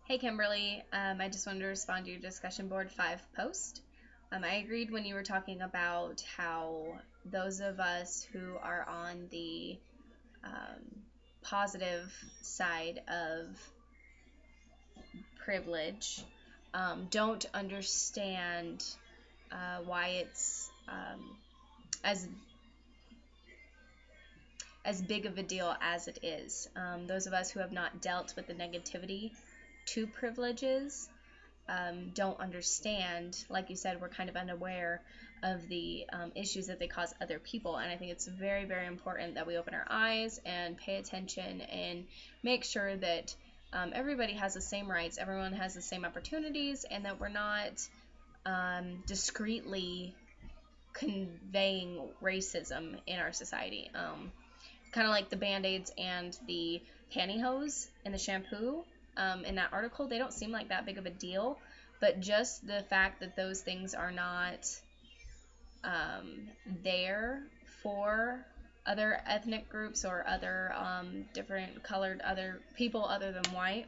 Hey Kimberly, I just wanted to respond to your discussion board 5 post. I agreed when you were talking about how those of us who are on the um, positive side of privilege don't understand why it's as big of a deal as it is. Those of us who have not dealt with the negativity to privileges don't understand. Like you said, we're kind of unaware of the issues that they cause other people. And I think it's very, very important that we open our eyes and pay attention and make sure that everybody has the same rights, everyone has the same opportunities, and that we're not discreetly conveying racism in our society. Kind of like the band-aids and the pantyhose and the shampoo in that article, they don't seem like that big of a deal, but just the fact that those things are not there for other ethnic groups or other different colored other people other than white,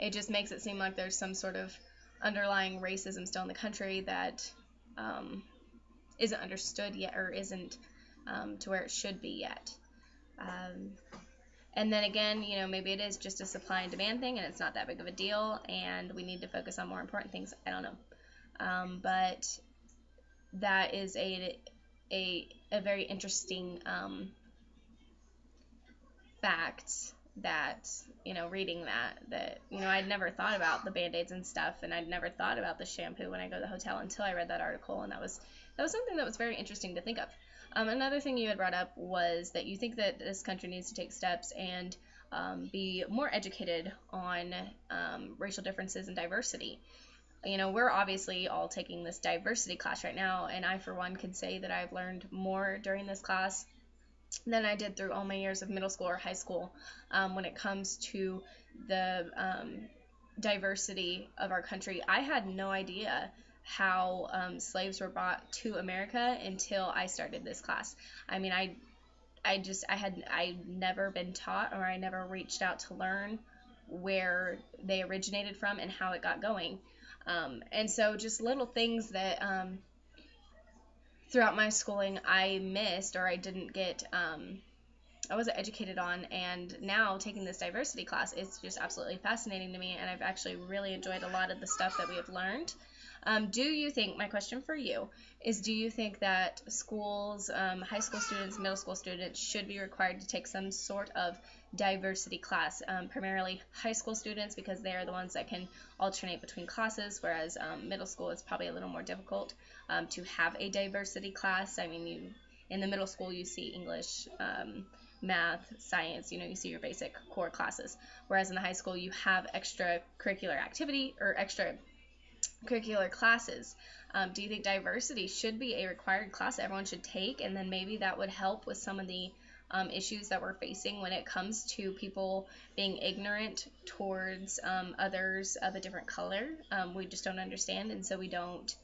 it just makes it seem like there's some sort of underlying racism still in the country that isn't understood yet, or isn't to where it should be yet. And then again, maybe it is just a supply and demand thing and it's not that big of a deal and we need to focus on more important things. I don't know. But that is a very interesting fact that, reading that I'd never thought about the Band-Aids and stuff, and I'd never thought about the shampoo when I go to the hotel until I read that article, and that was something that was very interesting to think of. Another thing you had brought up was that you think that this country needs to take steps and be more educated on racial differences and diversity. We're obviously all taking this diversity class right now, and I, for one, could say that I've learned more during this class than I did through all my years of middle school or high school when it comes to the diversity of our country. I had no idea how slaves were brought to America until I started this class. I mean, I'd never been taught, or I never reached out to learn where they originated from and how it got going. And so just little things that throughout my schooling I missed, or I didn't get, I wasn't educated on, and now taking this diversity class, it's just absolutely fascinating to me, and I've actually really enjoyed a lot of the stuff that we have learned. Do you think, my question for you is, do you think that schools, high school students, middle school students should be required to take some sort of diversity class, primarily high school students, because they are the ones that can alternate between classes, whereas middle school is probably a little more difficult to have a diversity class. I mean, in the middle school you see English, math, science, you see your basic core classes, whereas in the high school you have extracurricular activity or extracurricular classes. Do you think diversity should be a required class that everyone should take, and then maybe that would help with some of the issues that we're facing when it comes to people being ignorant towards others of a different color? We just don't understand, and so we don't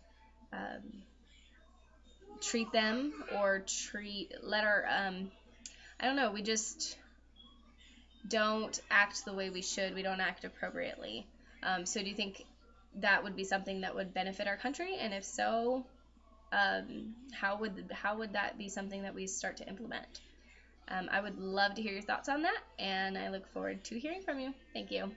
treat them, or let our I don't know, we just don't act the way we should. We don't act appropriately. So do you think that would be something that would benefit our country? And if so, how would that be something that we start to implement? I would love to hear your thoughts on that, and I look forward to hearing from you. Thank you.